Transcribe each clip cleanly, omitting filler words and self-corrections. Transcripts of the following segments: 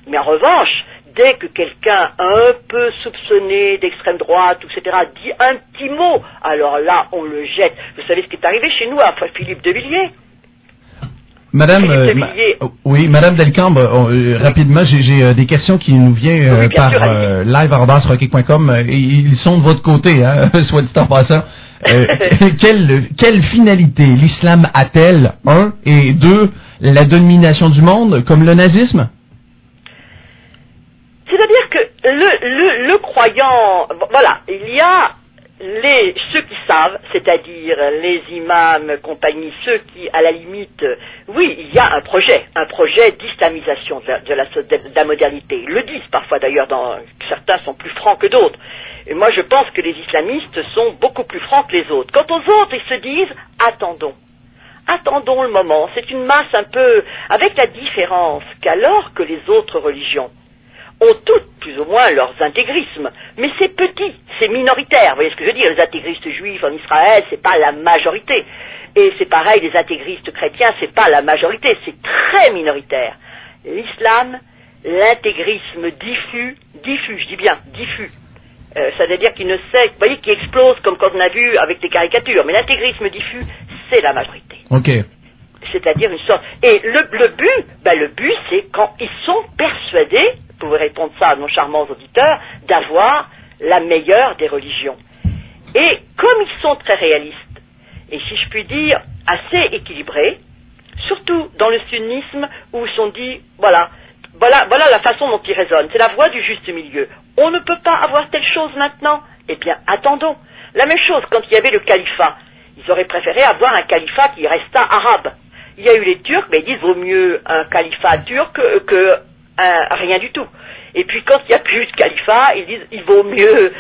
Mais en revanche, dès que quelqu'un un peu soupçonné d'extrême droite, etc., dit un petit mot, alors là, on le jette. Vous savez ce qui est arrivé chez nous à Philippe de Villiers? Madame, oui, Madame Delcambre, rapidement, j'ai des questions qui nous viennent oui, par live@rocket.com. Ils sont de votre côté, hein, soit dit en passant. Quelle finalité l'islam a-t-elle, un, et deux, la domination du monde, comme le nazisme? C'est-à-dire que le croyant, voilà, il y a ceux qui savent, c'est-à-dire les imams, compagnie, ceux qui, à la limite, oui, il y a un projet d'islamisation de la modernité. Ils le disent parfois d'ailleurs, certains sont plus francs que d'autres. Et moi je pense que les islamistes sont beaucoup plus francs que les autres. Quant aux autres, ils se disent, attendons le moment. C'est une masse un peu, avec la différence qu'alors que les autres religions ont toutes plus ou moins leurs intégrismes, mais c'est petit, c'est minoritaire. Vous voyez ce que je veux dire? Les intégristes juifs en Israël, c'est pas la majorité. Et c'est pareil, les intégristes chrétiens, c'est pas la majorité, c'est très minoritaire. L'islam, l'intégrisme diffus, je dis bien diffus. Ça veut dire qu'il ne sait, vous voyez, qui explose comme quand on a vu avec les caricatures, mais l'intégrisme diffus, c'est la majorité. Ok. C'est-à-dire une sorte. Et le but, c'est quand ils sont persuadés, vous pouvez répondre ça à nos charmants auditeurs, d'avoir la meilleure des religions. Et comme ils sont très réalistes, et si je puis dire, assez équilibrés, surtout dans le sunnisme, où ils sont dit, voilà la façon dont ils raisonnent, c'est la voie du juste milieu. On ne peut pas avoir telle chose maintenant. Eh bien, attendons. La même chose quand il y avait le califat. Ils auraient préféré avoir un califat qui restât arabe. Il y a eu les Turcs, mais ils disent vaut mieux un califat turc que rien du tout. Et puis quand il n'y a plus de califat, ils disent il vaut mieux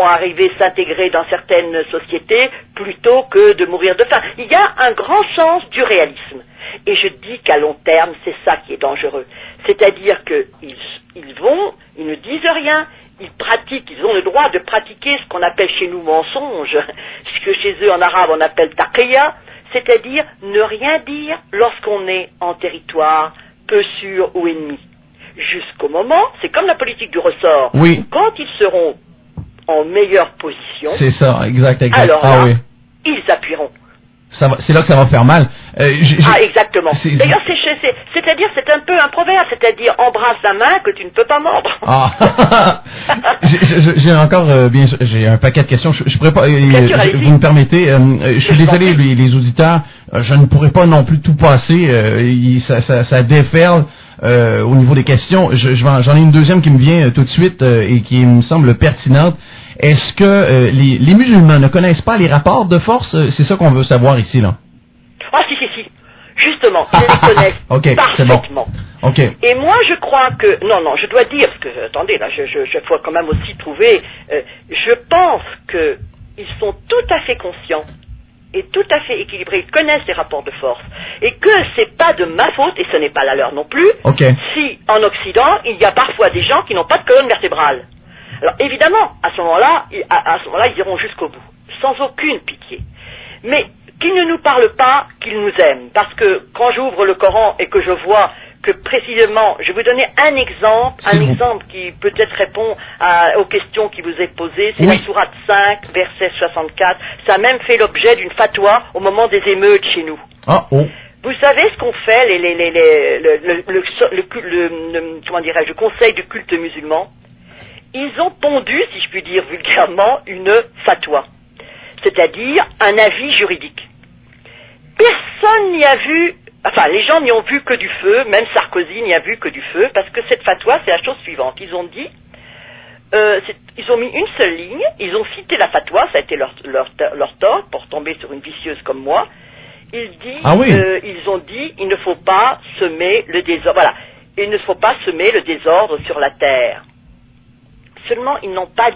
arriver s'intégrer dans certaines sociétés plutôt que de mourir de faim. Il y a un grand sens du réalisme. Et je dis qu'à long terme, c'est ça qui est dangereux. C'est-à-dire qu'ils ne disent rien, ils pratiquent, ils ont le droit de pratiquer ce qu'on appelle chez nous mensonge, ce que chez eux en arabe on appelle taqiyya, c'est-à-dire ne rien dire lorsqu'on est en territoire peu sûr ou ennemi. Jusqu'au moment, c'est comme la politique du ressort, oui. Quand ils seront en meilleure position, c'est ça, exact. Alors là, oui. Ils appuieront. C'est là que ça va faire mal. Exactement. D'ailleurs, c'est-à-dire, c'est un peu un proverbe, c'est-à-dire embrasse la main que tu ne peux pas mordre. Ah. J'ai encore j'ai un paquet de questions. Je pourrais pas. Vous me permettez. Je suis désolé, les auditeurs. Je ne pourrais pas non plus tout passer. Ça déferle au niveau des questions. J'en ai une deuxième qui me vient tout de suite et qui me semble pertinente. Est-ce que les musulmans ne connaissent pas les rapports de force? C'est ça qu'on veut savoir ici, là. Ah, si. Justement, ils les connaissent parfaitement. Bon. Ok. Et moi, je crois que... Non, je dois dire, parce que, attendez, là, je faut quand même aussi trouver... je pense qu'ils sont tout à fait conscients et tout à fait équilibrés, ils connaissent les rapports de force, et que c'est pas de ma faute, et ce n'est pas la leur non plus, si, en Occident, il y a parfois des gens qui n'ont pas de colonne vertébrale. Alors évidemment, à ce moment-là, ils iront jusqu'au bout, sans aucune pitié. Mais qu'ils ne nous parlent pas qu'ils nous aiment, parce que quand j'ouvre le Coran et que je vois que précisément, je vais vous donner un exemple qui peut-être répond aux questions qui vous est posées, c'est la sourate 5, verset 64. Ça a même fait l'objet d'une fatwa au moment des émeutes chez nous. Vous savez ce qu'ont fait le conseil du culte musulman? Ils ont pondu, si je puis dire vulgairement, une fatwa, c'est-à-dire un avis juridique. Personne n'y a vu, les gens n'y ont vu que du feu, même Sarkozy n'y a vu que du feu, parce que cette fatwa, c'est la chose suivante. Ils ont dit, ils ont mis une seule ligne, ils ont cité la fatwa, ça a été leur tort, pour tomber sur une vicieuse comme moi. Ils ont dit, il ne faut pas semer le désordre, il ne faut pas semer le désordre sur la terre. Seulement, ils n'ont pas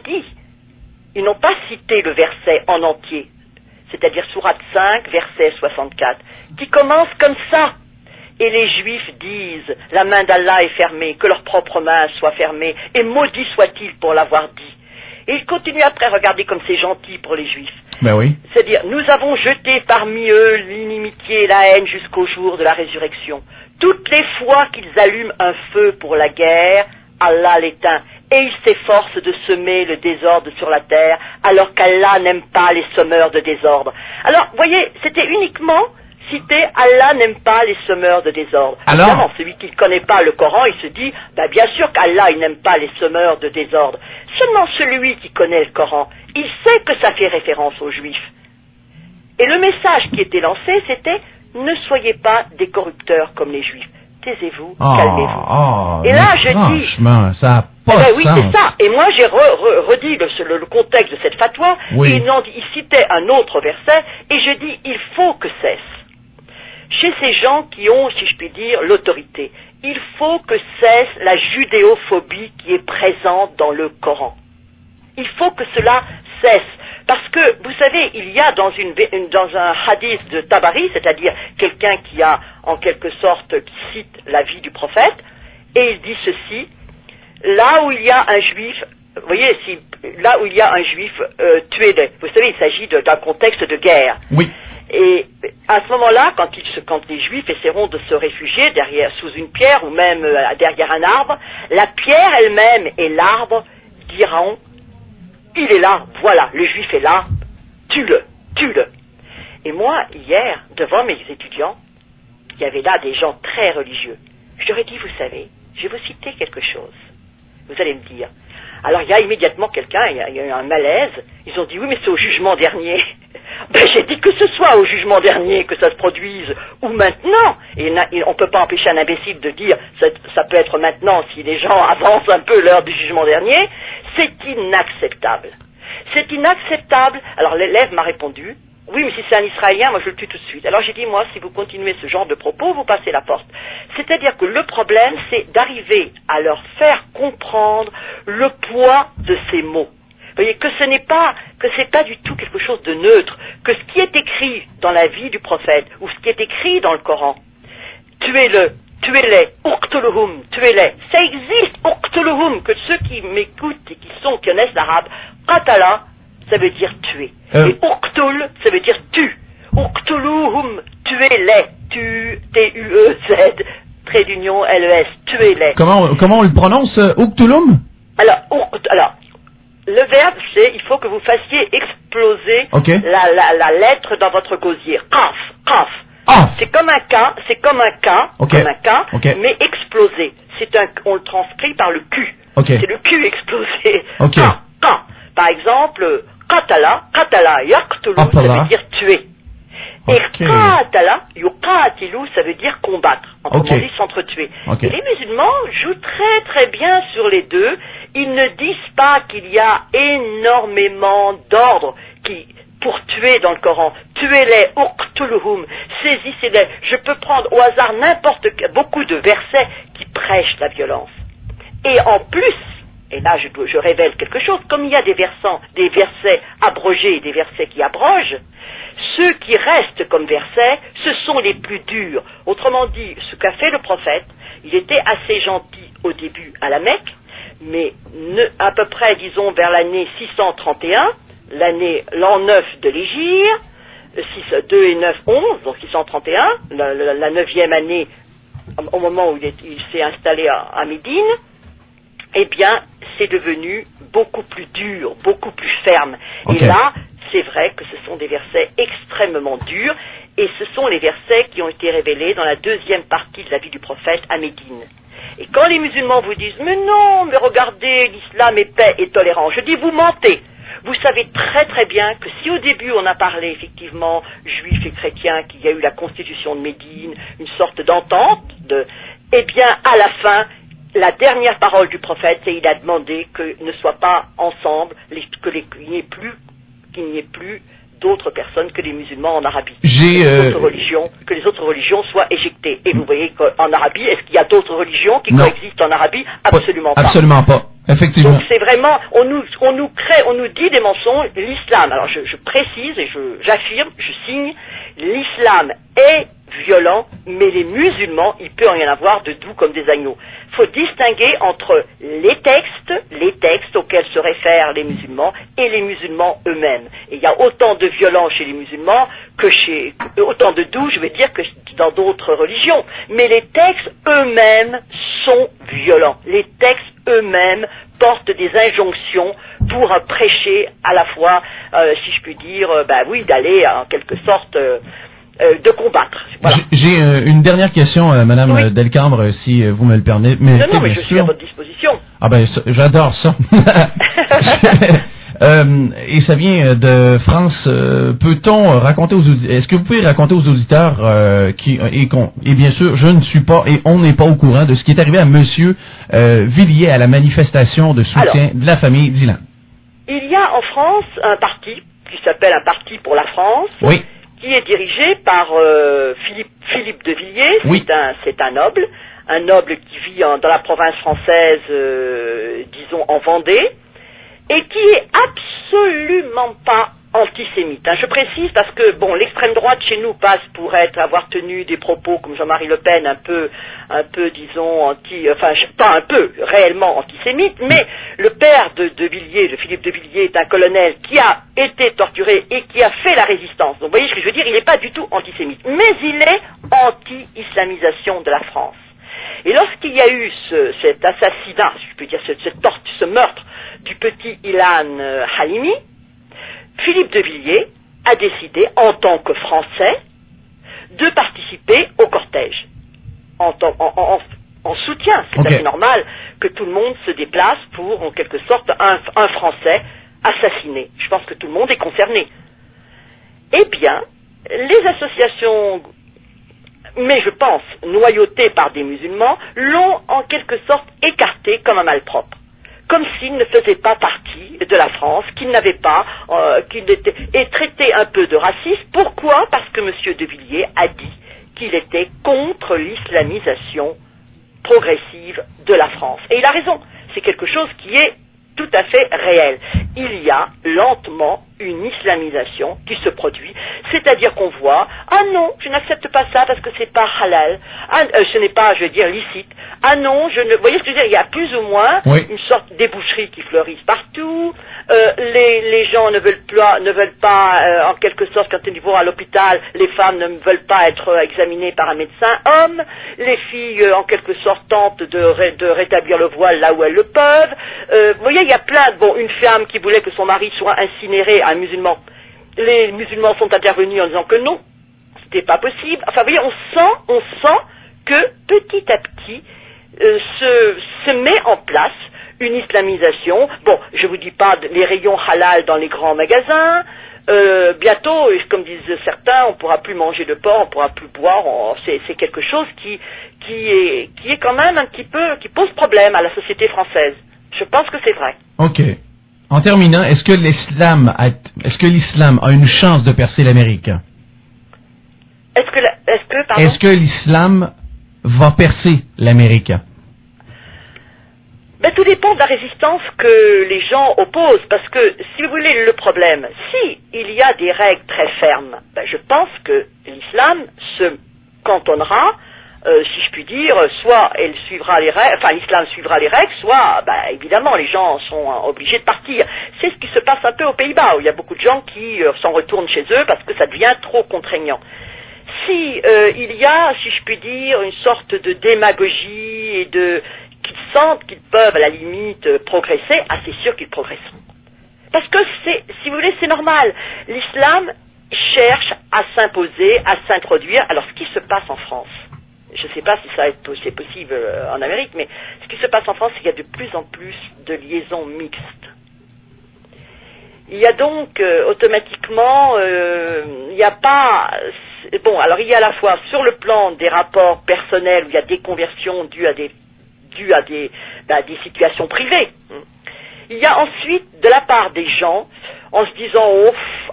cité le verset en entier, c'est-à-dire sourate 5, verset 64, qui commence comme ça. Et les Juifs disent, la main d'Allah est fermée, que leur propre main soit fermée, et maudit soit-il pour l'avoir dit. Et ils continuent après, regardez comme c'est gentil pour les Juifs. Ben oui. C'est-à-dire, nous avons jeté parmi eux l'inimitié et la haine jusqu'au jour de la résurrection. Toutes les fois qu'ils allument un feu pour la guerre, Allah l'éteint, et ils s'efforcent de semer le désordre sur la terre, alors qu'Allah n'aime pas les semeurs de désordre. Alors, voyez, c'était uniquement cité Allah n'aime pas les semeurs de désordre. Alors, évidemment, celui qui ne connaît pas le Coran, il se dit, ben bien sûr qu'Allah, il n'aime pas les semeurs de désordre. Seulement celui qui connaît le Coran, il sait que ça fait référence aux Juifs. Et le message qui était lancé, c'était, ne soyez pas des corrupteurs comme les Juifs. Taisez-vous, calmez-vous. Et là, je dis... ça n'a pas de sens. Oui, c'est ça. Et moi, j'ai redit le contexte de cette fatwa, oui. Et il citait un autre verset, et je dis, il faut que cesse. Chez ces gens qui ont, si je puis dire, l'autorité, il faut que cesse la judéophobie qui est présente dans le Coran. Il faut que cela cesse. Parce que, vous savez, il y a dans un hadith de Tabari, c'est-à-dire quelqu'un qui a, en quelque sorte, qui cite la vie du prophète, et il dit ceci, là où il y a un juif, vous voyez, là où il y a un juif, tuez-le. Vous savez, il s'agit d'un contexte de guerre. Oui. Et à ce moment-là, quand les Juifs essaieront de se réfugier sous une pierre ou même derrière un arbre, la pierre elle-même et l'arbre diront, il est là, voilà, le Juif est là, tue-le, tue-le. Et moi, hier, devant mes étudiants, il y avait là des gens très religieux. Je leur ai dit, vous savez, je vais vous citer quelque chose. Vous allez me dire. Alors il y a immédiatement quelqu'un, il y a eu un malaise, ils ont dit, oui, mais c'est au jugement dernier. Ben, j'ai dit que ce soit au jugement dernier que ça se produise, ou maintenant. Et on ne peut pas empêcher un imbécile de dire, ça peut être maintenant si les gens avancent un peu l'heure du jugement dernier. C'est inacceptable. C'est inacceptable. Alors l'élève m'a répondu, oui, mais si c'est un Israélien, moi je le tue tout de suite. Alors j'ai dit, moi, si vous continuez ce genre de propos, vous passez la porte. C'est-à-dire que le problème, c'est d'arriver à leur faire comprendre le poids de ces mots. Vous voyez, que c'est pas du tout quelque chose de neutre, que ce qui est écrit dans la vie du prophète, ou ce qui est écrit dans le Coran, tuez-le, tuez-les, uqtuluhum, tuez-les, ça existe, uqtuluhum, que ceux qui m'écoutent et qui connaissent l'arabe, qatala, ça veut dire tuer, et uqtul, ça veut dire tue, uqtuluhum, tuez-les, T-U-E-Z, trait d'union, L-E-S, tuez-les. Comment on le prononce, uqtulum? Alors, le verbe, c'est, il faut que vous fassiez exploser la lettre dans votre gosier. Qaf, qaf. Ah. C'est comme un K, mais explosé. On le transcrit par le Q. C'est le Q explosé. Ka. Par exemple, qatala, yaqtulu, ça veut dire tuer. Et qatala, yuqatilu, ça veut dire combattre. Autrement dit, s'entretuer. Et les musulmans jouent très très bien sur les deux. Ils ne disent pas qu'il y a énormément d'ordres pour tuer dans le Coran. Tuez-les, uqtuluhum, saisissez-les. Je peux prendre au hasard beaucoup de versets qui prêchent la violence. Et en plus, et là je révèle quelque chose, comme il y a des versets abrogés et des versets qui abrogent, ceux qui restent comme versets, ce sont les plus durs. Autrement dit, ce qu'a fait le prophète, il était assez gentil au début à la Mecque, mais à peu près, disons, vers l'année 631, l'an 9 de l'Hégire, 2 et 9, 11, donc 631, la 9e année, au moment où il s'est installé à Médine, eh bien, c'est devenu beaucoup plus dur, beaucoup plus ferme. Et là, c'est vrai que ce sont des versets extrêmement durs, et ce sont les versets qui ont été révélés dans la deuxième partie de la vie du prophète à Médine. Et quand les musulmans vous disent « Mais non, mais regardez, l'islam est paix et tolérant », je dis « Vous mentez ». Vous savez très très bien que si au début on a parlé effectivement juifs et chrétiens, qu'il y a eu la constitution de Médine, une sorte d'entente, eh bien à la fin, la dernière parole du prophète, c'est il a demandé que ne soient pas ensemble, qu'il n'y ait plus d'autres personnes que les musulmans en Arabie. Que les autres religions soient éjectées. Et vous voyez qu'en Arabie, est-ce qu'il y a d'autres religions qui coexistent en Arabie? Absolument pas. Absolument pas. Effectivement. Donc c'est vraiment, on nous dit des mensonges. L'islam, alors je précise et j'affirme, je signe, l'islam est violents, mais les musulmans, il peut en y en avoir de doux comme des agneaux. Il faut distinguer entre les textes auxquels se réfèrent les musulmans et les musulmans eux-mêmes. Et il y a autant de violence chez les musulmans autant de doux, je vais dire, que dans d'autres religions. Mais les textes eux-mêmes sont violents. Les textes eux-mêmes portent des injonctions pour prêcher à la fois, si je puis dire, d'aller en quelque sorte de combattre. Voilà. J'ai une dernière question, Madame Delcambre, si vous me le permettez. Non, mais je suis à votre disposition. Ah ben, j'adore ça. Et ça vient de France. Peut-on raconter aux auditeurs, est-ce que vous pouvez raconter aux auditeurs et bien sûr, je ne suis pas et on n'est pas au courant de ce qui est arrivé à Monsieur Villiers à la manifestation de soutien de la famille Dylan. Il y a en France un parti qui s'appelle un Parti pour la France. Oui. Qui est dirigé par Philippe de Villiers. Oui. C'est un noble qui vit dans la province française, disons en Vendée, et qui est absolument pas antisémite. Je précise parce que l'extrême droite chez nous passe pour avoir tenu des propos comme Jean-Marie Le Pen un peu disons pas un peu réellement antisémite, mais le père de Villiers, de Philippe de Villiers, est un colonel qui a été torturé et qui a fait la résistance. Donc vous voyez ce que je veux dire, il n'est pas du tout antisémite, mais il est anti-islamisation de la France. Et lorsqu'il y a eu cet assassinat, si je peux dire ce meurtre du petit Ilan Halimi, Philippe de Villiers a décidé, en tant que Français, de participer au cortège, en soutien. C'est assez normal que tout le monde se déplace pour, en quelque sorte, un Français assassiné. Je pense que tout le monde est concerné. Eh bien, les associations, mais je pense noyautées par des musulmans, l'ont en quelque sorte écarté comme un malpropre. Comme s'il ne faisait pas partie de la France, qu'il n'avait pas, et traité un peu de raciste. Pourquoi? Parce que M. de Villiers a dit qu'il était contre l'islamisation progressive de la France. Et il a raison, c'est quelque chose qui est tout à fait réel. Il y a lentement une islamisation qui se produit, c'est-à-dire qu'on voit, ah non, je n'accepte pas ça parce que c'est pas halal, ce n'est pas, je veux dire, licite, ah non, vous voyez ce que je veux dire, il y a plus ou moins une sorte de déboucherie qui fleurissent partout, les gens ne veulent pas, en quelque sorte, quand ils vont à l'hôpital, les femmes ne veulent pas être examinées par un médecin homme, les filles, en quelque sorte, tentent de rétablir le voile là où elles le peuvent, vous voyez, il y a plein une femme qui voulait que son mari soit incinéré, un musulman. Les musulmans sont intervenus en disant que non, c'était pas possible. Enfin, vous voyez, on sent que petit à petit se met en place une islamisation. Bon, je vous dis pas les rayons halal dans les grands magasins. Bientôt, comme disent certains, on pourra plus manger de porc, on pourra plus boire. C'est quelque chose qui est quand même un petit peu, qui pose problème à la société française. Je pense que c'est vrai. Ok. En terminant, est-ce que l'islam a une chance de percer l'Amérique? Est-ce que l'islam va percer l'Amérique? Tout dépend de la résistance que les gens opposent, parce que, si vous voulez, le problème, si il y a des règles très fermes, je pense que l'islam se cantonnera, si je puis dire, soit elle suivra les règles, l'islam suivra les règles, soit, évidemment, les gens sont obligés de partir. C'est ce qui se passe un peu aux Pays-Bas, où il y a beaucoup de gens qui s'en retournent chez eux parce que ça devient trop contraignant. Si il y a, si je puis dire, une sorte de démagogie et qu'ils sentent qu'ils peuvent, à la limite, progresser, c'est sûr qu'ils progresseront. Parce que si vous voulez, c'est normal. L'islam cherche à s'imposer, à s'introduire. Alors, ce qui se passe en France, je ne sais pas si c'est possible en Amérique, mais ce qui se passe en France, c'est qu'il y a de plus en plus de liaisons mixtes. Il y a donc automatiquement, il n'y a pas... alors il y a à la fois sur le plan des rapports personnels où il y a des conversions dues à des situations privées. Il y a ensuite, de la part des gens, en se disant,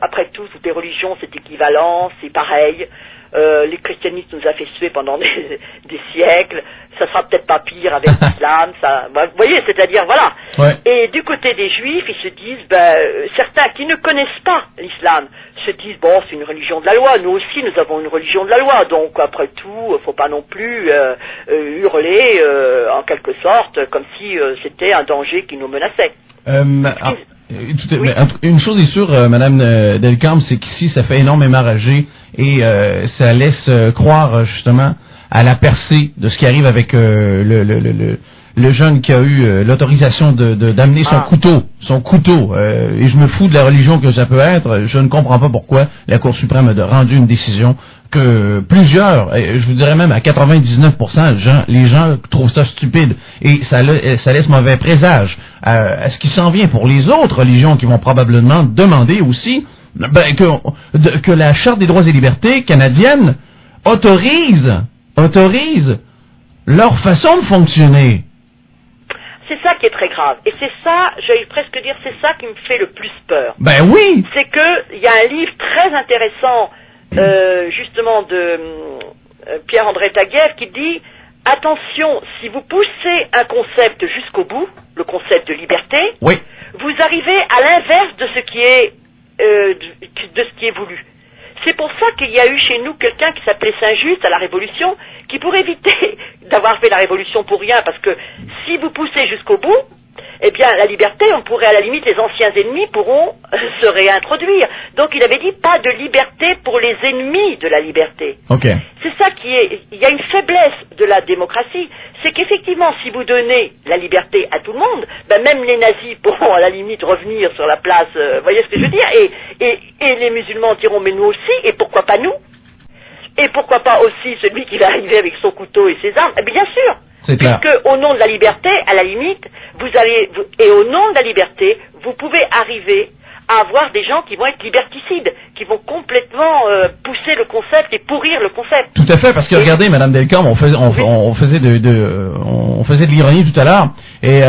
après tout, toutes les religions, c'est équivalent, c'est pareil, les christianistes nous a fait suer pendant des siècles, ça sera peut-être pas pire avec l'islam, ça, vous voyez, c'est-à-dire, voilà. Ouais. Et du côté des juifs, ils se disent, certains qui ne connaissent pas l'islam, se disent, bon, c'est une religion de la loi, nous aussi nous avons une religion de la loi, donc après tout, faut pas non plus hurler, en quelque sorte, comme si c'était un danger qui nous menaçait. Une chose est sûre, Madame Delcambre, c'est qu'ici, ça fait énormément rager et ça laisse croire justement à la percée de ce qui arrive avec le jeune qui a eu l'autorisation d'amener son couteau. Et je me fous de la religion que ça peut être. Je ne comprends pas pourquoi la Cour suprême a rendu une décision que plusieurs, je vous dirais même à 99%, les gens trouvent ça stupide et ça laisse mauvais présage à ce qui s'en vient pour les autres religions qui vont probablement demander aussi que la Charte des droits et libertés canadienne autorise leur façon de fonctionner. C'est ça qui est très grave. Et c'est ça, j'allais presque dire, c'est ça qui me fait le plus peur. Ben oui! C'est que il y a un livre très intéressant, justement, de Pierre-André Taguieff, qui dit, attention, si vous poussez un concept jusqu'au bout, le concept de liberté, oui, vous arrivez à l'inverse de ce qui est voulu. C'est pour ça qu'il y a eu chez nous quelqu'un qui s'appelait Saint-Just à la Révolution, qui pour éviter d'avoir fait la Révolution pour rien, parce que si vous poussez jusqu'au bout, eh bien la liberté, on pourrait à la limite, les anciens ennemis pourront se réintroduire. Donc il avait dit pas de liberté pour les ennemis de la liberté. Okay. C'est ça qui est, il y a une faiblesse de la démocratie, c'est qu'effectivement si vous donnez la liberté à tout le monde, même les nazis pourront à la limite revenir sur la place, vous voyez ce que je veux dire, et les musulmans diront mais nous aussi, et pourquoi pas nous? Et pourquoi pas aussi celui qui va arriver avec son couteau et ses armes? Bien sûr. Puisque au nom de la liberté, à la limite, et au nom de la liberté, vous pouvez arriver à avoir des gens qui vont être liberticides, qui vont complètement pousser le concept et pourrir le concept. Tout à fait, parce que regardez, Madame Delcambre, on faisait de l'ironie tout à l'heure, et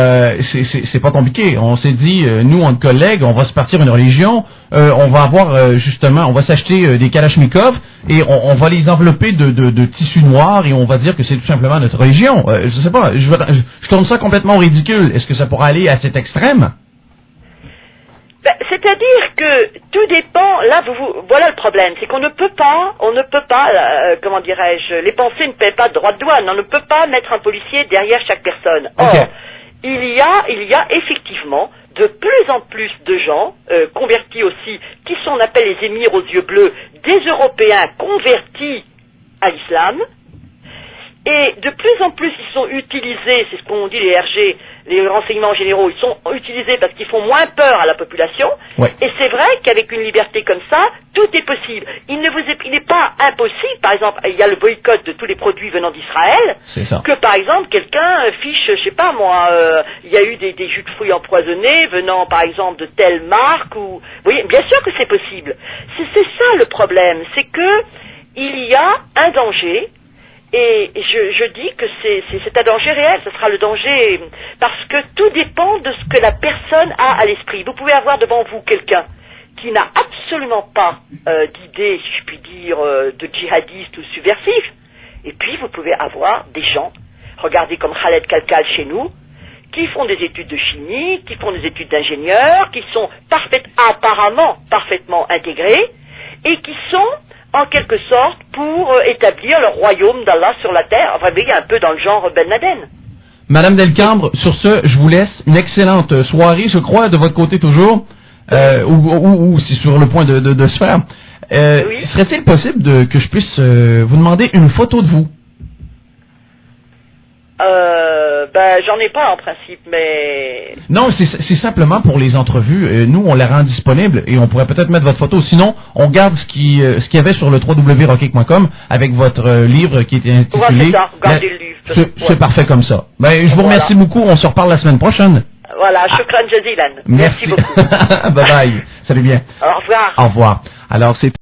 c'est pas compliqué. On s'est dit, nous, entre collègues, on va se partir une religion, on va avoir justement, on va s'acheter des Kalachnikov et on va les envelopper de tissu noir et on va dire que c'est tout simplement notre religion. Je sais pas, je tourne ça complètement ridicule. Est-ce que ça pourra aller à cet extrême? C'est-à-dire que tout dépend, là, voilà le problème, c'est qu'on ne peut pas, comment dirais-je, les pensées ne paient pas de droit de douane, on ne peut pas mettre un policier derrière chaque personne. Or, il y a effectivement de plus en plus de gens, convertis aussi, qui sont, on appelle les émirs aux yeux bleus, des Européens convertis à l'islam, et de plus en plus ils sont utilisés, c'est ce qu'on dit les RG, les renseignements généraux, ils sont utilisés parce qu'ils font moins peur à la population, et c'est vrai qu'avec une liberté comme ça, tout est possible. Il n'est pas impossible, par exemple, il y a le boycott de tous les produits venant d'Israël, que par exemple quelqu'un fiche, je sais pas moi, il y a eu des jus de fruits empoisonnés venant par exemple de telle marque, ou, vous voyez, bien sûr que c'est possible. C'est ça le problème, c'est que il y a un danger. Et je dis que c'est un danger réel, ce sera le danger, parce que tout dépend de ce que la personne a à l'esprit. Vous pouvez avoir devant vous quelqu'un qui n'a absolument pas d'idée, si je puis dire, de djihadiste ou subversif, et puis vous pouvez avoir des gens, regardez comme Khaled Kalkal chez nous, qui font des études de chimie, qui font des études d'ingénieurs, qui sont apparemment parfaitement intégrés, et qui sont en quelque sorte, pour établir le royaume d'Allah sur la terre. Enfin, il y a un peu dans le genre Ben Laden. Madame Delcambre, sur ce, je vous laisse une excellente soirée, je crois, de votre côté toujours, ou c'est sur le point de se faire. Oui. Serait-il possible que je puisse vous demander une photo de vous? J'en ai pas en principe, mais... Non, c'est simplement pour les entrevues. Nous, on la rend disponible et on pourrait peut-être mettre votre photo. Sinon, on garde ce qu'il y avait sur le www.rockic.com avec votre livre qui était intitulé... C'est ça, gardez le livre. C'est parfait comme ça. Je vous remercie beaucoup. On se reparle la semaine prochaine. Voilà, shukran jazilan. Merci beaucoup. Bye bye. Salut bien. Au revoir. Au revoir. Alors, c'est